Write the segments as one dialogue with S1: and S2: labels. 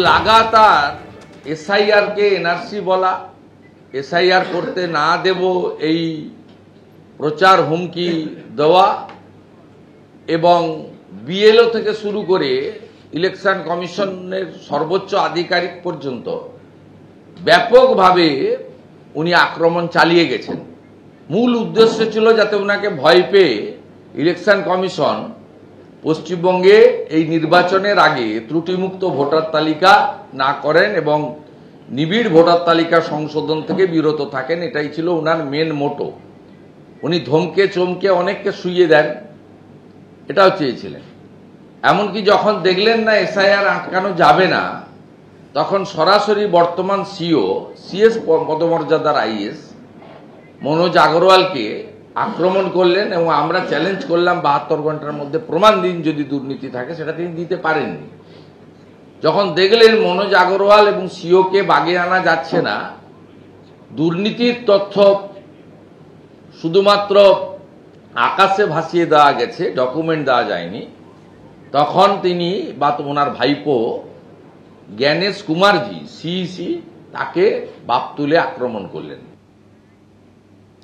S1: লাগাতার এসআইআর কে এনআরসি বলা, এসআইআর করতে না দেব এই প্রচার হুমকি দেওয়া এবং বিএলও থেকে শুরু করে ইলেকশন কমিশনের সর্বোচ্চ আধিকারিক পর্যন্ত ব্যাপকভাবে উনি আক্রমণ চালিয়ে গেছেন। মূল উদ্দেশ্য ছিল যাতে ওনাকে ভয় পেয়ে ইলেকশন কমিশন পশ্চিমবঙ্গে এই নির্বাচনের আগে ত্রুটিমুক্ত ভোটার তালিকা না করেন এবং নিবিড় ভোটার তালিকা সংশোধন থেকে বিরত থাকেন। এটাই ছিল ওনার মেন মোটো। উনি ধমকে চমকে অনেককে শুইয়ে দেন, এটাও চেয়েছিলেন। এমনকি যখন দেখলেন না এসআইআর আটকানো যাবে না, তখন সরাসরি বর্তমান সিএস পদমর্যাদার আইএস মনোজ আগরওয়ালকে আক্রমণ করলেন এবং আমরা চ্যালেঞ্জ করলাম 72 ঘন্টার মধ্যে প্রমাণ দিন যদি দুর্নীতি থাকে। সেটা তিনি দিতে পারেননি। যখন দেখলেন মনোজ আগরওয়াল এবং সিওকে বাগে আনা যাচ্ছে না, দুর্নীতির তথ্য শুধুমাত্র আকাশে ভাসিয়ে দেওয়া গেছে, ডকুমেন্ট দেওয়া যায়নি, তখন তিনি বা ওনার ভাইপো জ্ঞানেশ কুমারজি সিইসি তাকে বাপ তুলে আক্রমণ করলেন।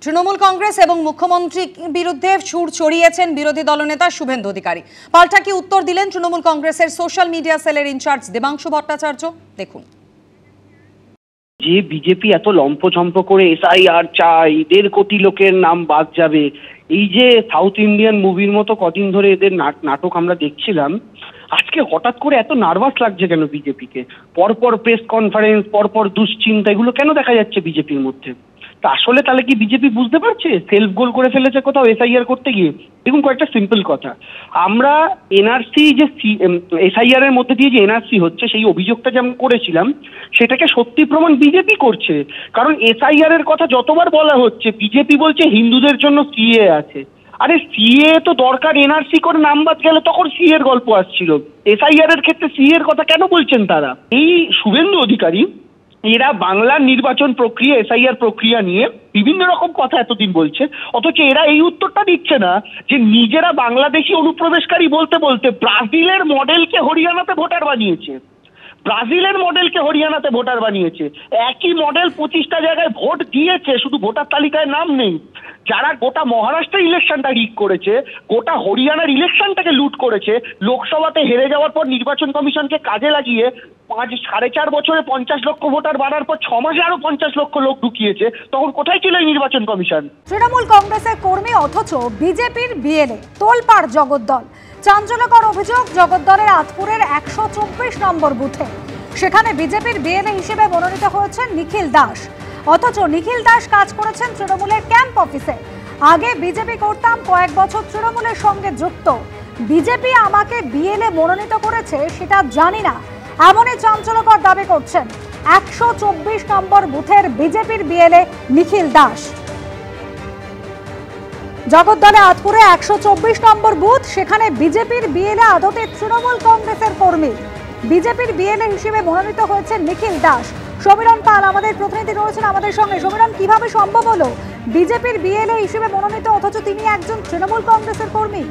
S2: তৃণমূল কংগ্রেস এবং মুখ্যমন্ত্রীর বিরুদ্ধে সুর চড়িয়েছেন বিরোধী দলনেতা শুভেন্দু অধিকারী। পাল্টা কি উত্তর দিলেন তৃণমূল কংগ্রেসের সোশ্যাল মিডিয়া সেলের ইনচার্জ দেবাংশু ভট্টাচার্য? দেখুন।
S3: যে বিজেপি এত লম্পঝম্প করে এসআইআর চাই, 1.5 কোটি লোকের নাম বাদ যাবে, এই যে সাউথ ইন্ডিয়ান মুভির মতো কদিন ধরে এদের নাটক আমরা দেখছিলাম, আজকে হঠাৎ করে এত নার্ভাস লাগছে কেন বিজেপিকে? পরপর প্রেস কনফারেন্স, পরপর দুশ্চিন্তা, এগুলো কেন দেখা যাচ্ছে বিজেপির মধ্যে? তা আসলে তাহলে কি বিজেপি বুঝতে পারছে সেলফ গোল করে ফেলেছে কোথাও এসআইআর করতে গিয়ে? দেখুন, কয়েকটা সিম্পল কথা। আমরা এনআরসি যে এসআইআর এর মধ্যে দিয়ে যে এনআরসি হচ্ছে, সেই অভিযোগটা যেমন করেছিলাম, সেটাকে সত্যি প্রমাণ বিজেপি করছে। কারণ এসআইআর এর কথা যতবার বলা হচ্ছে, বিজেপি বলছে হিন্দুদের জন্য সিএ আছে। আরে সিএ তো দরকার, এনআরসি করে নাম বাদ গেলে তখন সি এর গল্প আসছিল। এসআইআর এর ক্ষেত্রে সি এর কথা কেন বলছেন তারা? এই শুভেন্দু অধিকারী এরা বাংলার নির্বাচন প্রক্রিয়া, এসআইআর প্রক্রিয়া নিয়ে বিভিন্ন রকম কথা এতদিন বলছে, অথচ এরা এই উত্তরটা দিচ্ছে না যে নিজেরা বাংলাদেশি অনুপ্রবেশকারী বলতে বলতে ব্রাজিলের মডেলকে হরিয়ানাতে ভোটার বানিয়েছে। ব্রাজিলের মডেলকে হরিয়ানাতে ভোটার বানিয়েছে। একই মডেল 25টা জায়গায় ভোট দিয়েছে, শুধু ভোটার তালিকায় নাম নেই। যারা গোটা মহারাষ্ট্রের ইলেকশনটা রিগ করেছে, গোটা হরিয়ানার ইলেকশনটাকে লুট করেছে, লোকসভাতে হেরে যাওয়ার পর নির্বাচন কমিশনকে কাজে লাগিয়ে 4.5 বছরে 50 লক্ষ ভোটার বাড়ার পর 6 মাসে আরো 50 লক্ষ লোক ঢুকিয়েছে, তখন কোথায় ছিল এই নির্বাচন কমিশন?
S2: তৃণমূল কংগ্রেসের কর্মী অথচ বিজেপির বিএলএ তোলপাড় জগদ্দল। চাঞ্চল্যকর অভিযোগ, জগদ্দলের আতপুরের 124 নম্বর বুথে সেখানে বিজেপির বিএলএ হিসেবে মনোনীত হয়েছেন নিখিল দাস। অথচ নিখিল দাস কাজ করেছেন তৃণমূলের ক্যাম্প অফিসে। আগে বিজেপি করতাম, কয়েক বছর তৃণমূলের সঙ্গে যুক্ত। বিজেপি আমাকে বিএলএ মনোনীত করেছে সেটা জানি না, এমনই চাঞ্চল্যকর দাবি করছেন 124 নম্বর বুথের বিজেপির বিএলএ নিখিল দাস। জগদ্দলে আতপুরে 124 নম্বর বুথ, সেখানে বিজেপির বিএলএ আদতে তৃণমূল কংগ্রেসের কর্মী। বিজেপির বিএলএ হিসেবে মনোনীত হয়েছে নিখিল দাস। সমীরণ পাল আমাদের প্রতিনিধি রয়েছেন আমাদের সঙ্গে। সমীরণ, কিভাবে সম্ভব হলো বিজেপির বিএলএ হিসেবে মনোনীত অথচ তিনি একজন তৃণমূল কংগ্রেসের কর্মী?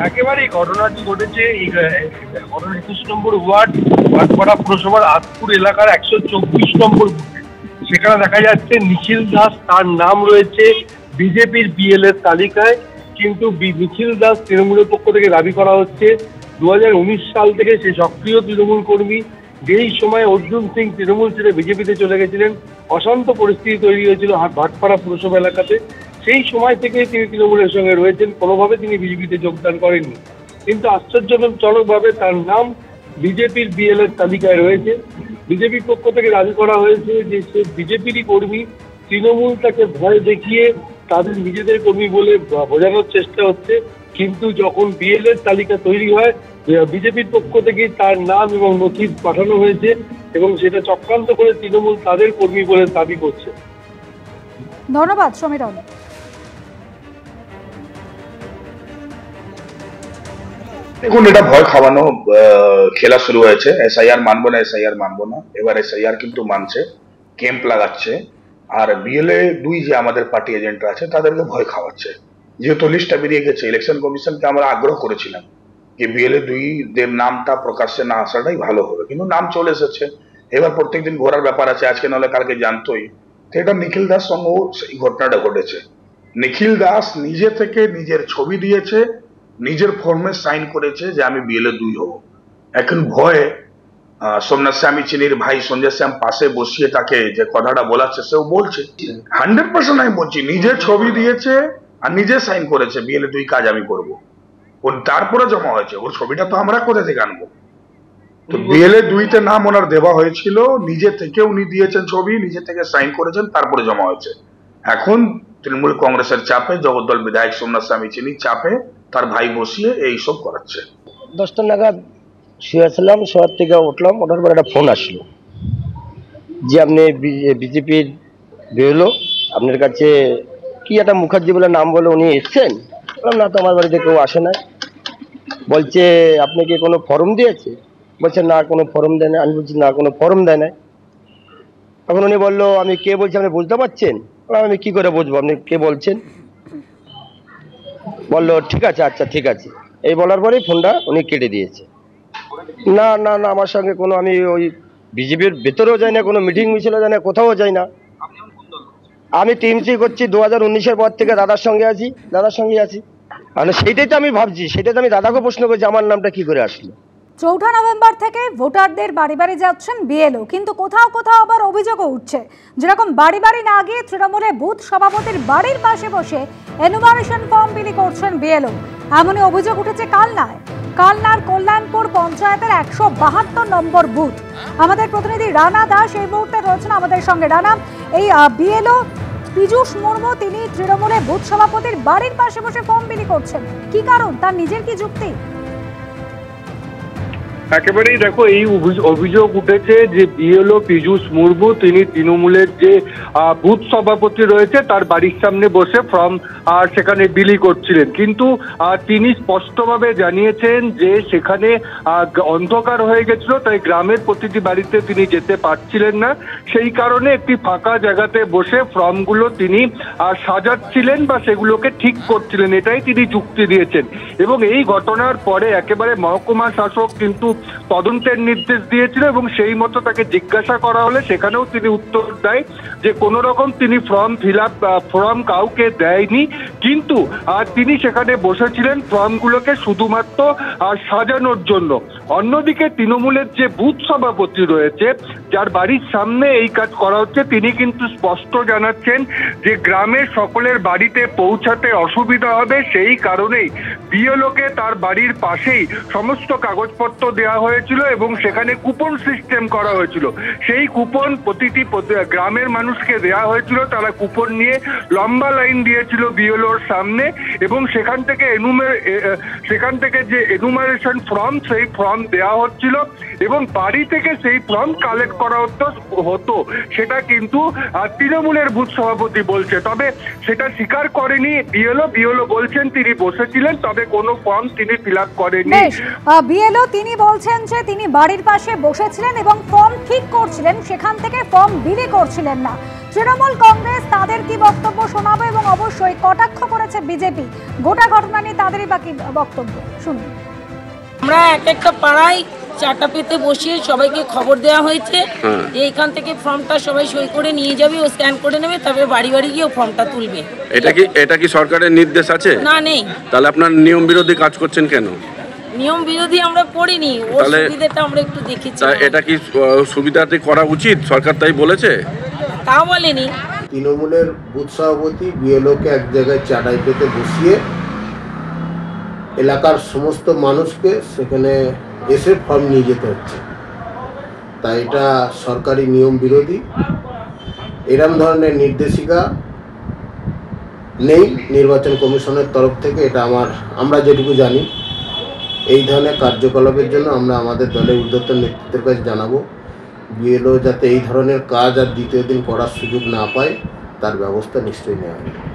S4: একেবারে ঘটনাটি ঘটেছে 21 নম্বর ওয়ার্ড, ভাটপাড়া পুরসভার আতপুর এলাকার 124 নম্বর বুথে। সেখানে দেখা যাচ্ছে নিখিল দাস, তার নাম রয়েছে বিজেপির বিএলএ তালিকায়, কিন্তু নিখিল দাস তৃণমূলের পক্ষ থেকে দাবি করা হচ্ছে 2019 সাল থেকে সে সক্রিয় তৃণমূল কর্মী। যেই সময় অর্জুন সিং তৃণমূল ছেড়ে বিজেপিতে চলে গেছিলেন, অশান্ত পরিস্থিতি তৈরি হয়েছিল ভাটপাড়া পুরসভা এলাকাতে, সেই সময় থেকে তিনি তৃণমূলের সঙ্গে রয়েছেন, কোনোভাবে তিনি বিজেপিতে যোগদান করেননি। কিন্তু আশ্চর্যজনকভাবে তার নাম বিজেপির বিএলএ তালিকায় রয়েছে। বিজেপির পক্ষ থেকে দাবি করা হয়েছে যে সে বিজেপিরই কর্মী। তৃণমূল তাকে ভয় দেখিয়ে তাদের নিজেদের কর্মী বলে বোঝানোর চেষ্টা হচ্ছে, কিন্তু যখন বিএলএ তালিকা তৈরি হয়, বিজেপির পক্ষ থেকে তার নাম এবং নথি পাঠানো হয়েছে এবং সেটা চক্রান্ত করে তৃণমূল তাদের কর্মী বলে দাবি করছে।
S2: ধন্যবাদ সমীরণ।
S5: দেখুন, এটা ভয় খাওয়ানো খেলা শুরু হয়েছে। এসআইআর মানবো না, এসআইআর মানবো না। এবার এসআইআর কিন্তু মানছে, ক্যাম্প লাগাচ্ছে, আর বিএলএ 2 যে আমাদের পার্টি এজেন্টরা আছে তাদেরকে ভয় খাওয়াচ্ছে। যেহেতু লিস্টটা বেরিয়ে গেছে, ইলেকশন কমিশনকে আমরা আগ্রহ করেছিলাম যে বিএলএ 2 নামটা প্রকাশ্যে না আসাটাই ভালো হবে, কিন্তু নাম চলে এসেছে। এবার প্রত্যেকদিন ঘোরার ব্যাপার আছে, আজকে নাহলে কালকে জানতোই। তো এটা নিখিল দাস সঙ্গেও সেই ঘটনাটা ঘটেছে। নিখিল দাস নিজে থেকে নিজের ছবি দিয়েছে, নিজের ফর্মে সাইন করেছে যে আমি বিএলএ 2 হব। এখন ভয়ে সোমনাথ শ্যামী চিনির ভাই সঞ্জয় শ্যাম পাশে বসিয়ে তাকে যে কথাটা বলাচ্ছে সেও বলছে 100% আমি বলছি, নিজের ছবি দিয়েছে আর নিজে সাইন করেছে বিএলএ 2 কাজ আমি করব। ওর তারপরে জমা হয়েছে, ওর ছবিটা তো আমরা কোথা থেকে আনবো? তো বিএলএ 2 নাম ওনার দেওয়া হয়েছিল, নিজে থেকে উনি দিয়েছেন ছবি, নিজে থেকে সাইন করেছেন, তারপরে জমা হয়েছে। এখন তৃণমূল কংগ্রেসের চাপে, জগদ্দল বিধায়ক সোমনাথ স্বামী চিনির চাপে তার ভাই বসিয়ে এইসব করাচ্ছে।
S6: 10টা নাগাদ শুয়েছিলাম, শহর থেকে উঠলাম, ওঠার পর একটা ফোন আসলো যে আপনি বিজেপির বেরোলো, আপনার কাছে কি একটা মুখার্জি বলে নাম বলে উনি এসছেন। বললাম না তো, আমার বাড়িতে কেউ আসে না। বলছে আপনি কি কোনো ফর্ম দিয়েছে? বলছে না, কোনো ফর্ম দেয় না। আমি বলছি না, কোনো ফর্ম দেয় না। তখন উনি বললো আমি কে বলছি আপনি বুঝতে পারছেন? আমি কি করে বুঝবো আপনি কে বলছেন? বললো ঠিক আছে, আচ্ছা ঠিক আছে। এই বলার পরেই ফোনটা উনি কেটে দিয়েছে। না না না, আমার সঙ্গে কোনো, আমি ওই বিজেপির ভেতরেও যাই না, কোনো মিটিং মিছিলও যাই না, কোথাও যাই না। আমি টিএমসি করছি 2019-এর পর থেকে, দাদার সঙ্গে আছি। মানে সেইটাই তো আমি ভাবছি, সেটাই তো আমি দাদাকে প্রশ্ন করছি আমার নামটা কি করে আসলো।
S2: 4 নভেম্বর থেকে ভোটারদের বাড়ি বাড়ি যাচ্ছেন বিএলও, কিন্তু কোথাও কোথাও আবার অভিযোগও উঠছে, যেরকম বাড়ি বাড়ি না গিয়ে তৃণমূলে বুথ সভাপতির বাড়ির পাশে বসে এনুমারেশন ফর্ম বিলি করছেন বিএলও। এমনই অভিযোগ উঠেছে কালনার কল্যাণপুর পঞ্চায়েতের 172 নম্বর বুথ। আমাদের প্রতিনিধি রানা দাস এই মুহূর্তে রয়েছেন আমাদের সঙ্গে। রানা, এই বিএলও পীযূষ মুর্মু তিনি তৃণমূলে বুথ সভাপতির বাড়ির পাশে বসে ফর্ম বিলি করছেন, কি কারণ? তার নিজের কি যুক্তি?
S4: একেবারেই দেখো, এই অভিযোগ উঠেছে যে বিএলও পীযূষ মুর্মু তিনি তৃণমূলের যে বুথ সভাপতি রয়েছে তার বাড়ির সামনে বসে ফর্ম সেখানে বিলি করছিলেন, কিন্তু তিনি স্পষ্টভাবে জানিয়েছেন যে সেখানে অন্ধকার হয়ে গেছিল, তাই গ্রামের প্রতিটি বাড়িতে তিনি যেতে পারছিলেন না। সেই কারণে একটি ফাঁকা জায়গাতে বসে ফর্মগুলো তিনি সাজাচ্ছিলেন বা সেগুলোকে ঠিক করছিলেন, এটাই তিনি যুক্তি দিয়েছেন। এবং এই ঘটনার পরে একেবারে মহকুমা শাসক কিন্তু তদন্তের নির্দেশ দিয়েছিল এবং সেই মতো তাকে জিজ্ঞাসা করা হলে সেখানেও তিনি উত্তর দেয় যে কোনো রকম তিনি ফর্ম কাউকে দেয়নি, কিন্তু তিনি সেখানে বসেছিলেন ফর্মগুলোকে শুধুমাত্র সাজানোর জন্য। অন্যদিকে তৃণমূলের যে বুথ সভাপতি রয়েছে যার বাড়ির সামনে এই কাজ করা হচ্ছে, তিনি কিন্তু স্পষ্ট জানাচ্ছেন যে গ্রামের সকলের বাড়িতে পৌঁছাতে অসুবিধা হবে, সেই কারণেই বিএলওকে তার বাড়ির পাশেই সমস্ত কাগজপত্র দেওয়া হয়েছিল এবং সেখানে কুপন সিস্টেম করা হয়েছিল। সেই কুপন প্রতিটি গ্রামের মানুষকে দেওয়া হয়েছিল, তারা কুপন নিয়ে লম্বা লাইন দিয়েছিল বিএলওর সামনে এবং সেখান থেকে যে এনুমারেশন ফর্ম, সেই ফর্ম দেওয়া হচ্ছিল এবং বাড়ি থেকে সেই ফর্ম কালেক্ট করা হতো। সেটা কিন্তু তৃণমূলের বুথ সভাপতি বলছে, তবে সেটা স্বীকার করেনি বিএলও বলছেন তিনি বসেছিলেন, তবে কোনো ফর্ম তিনি ফিল আপ করেননি।
S2: বিএলও তিনি বলছেন যে তিনি বাড়ির পাশে বসেছিলেন এবং ফর্ম ঠিক করছিলেন, সেখান থেকে ফর্ম বিলি করছিলেন না। তৃণমূল কংগ্রেস তাদের কি বক্তব্য শোনাবে এবং অবশ্যই কটাক্ষ করেছে বিজেপি, গোটা ঘটনা নিয়ে তাদেরই বাকি বক্তব্য শুনুন।
S7: আমরা একটা পাড়ায় চারটা পেতে বসিয়ে সবাইকে খবর দেওয়া হয়েছে যে এইখান থেকে ফর্মটা সবাই সই করে নিয়ে যাবে, ও স্ক্যান করে নেবে, তারপরে বাড়ি বাড়ি গিয়ে ফর্মটা তুলবে।
S8: এটা কি সরকারের নির্দেশ আছে?
S7: না, নেই।
S8: তাহলে আপনার নিয়ম বিরোধী কাজ করছেন কেন?
S7: নিয়ম বিরোধী আমরা করিনি, ওর সুবিধাটা আমরা একটু দেখেছি।
S8: এটা কি সুবিধাতে করা উচিত? সরকার তাই বলেছে?
S7: তা বলেনি।
S9: তৃণমূলের বুথ সভাপতি বিএলওকে এক জায়গায় চাটাই পেতে বসিয়ে এলাকার সমস্ত মানুষকে সেখানে এসে ফর্ম নিয়ে যেতে হচ্ছে, তাই এটা সরকারি নিয়ম বিরোধী। এরম ধরনের নির্দেশিকা নেই নির্বাচন কমিশনের তরফ থেকে, এটা আমরা যেটুকু জানি। এই ধরনের কার্যকলাপের জন্য আমরা আমাদের দলের ঊর্ধ্বতন নেতৃত্বের কাছে জানাবো, বিএলও যাতে এই ধরনের কাজ আর দ্বিতীয় দিন করার সুযোগ না পায় তার ব্যবস্থা নিশ্চয়ই নেওয়া হবে।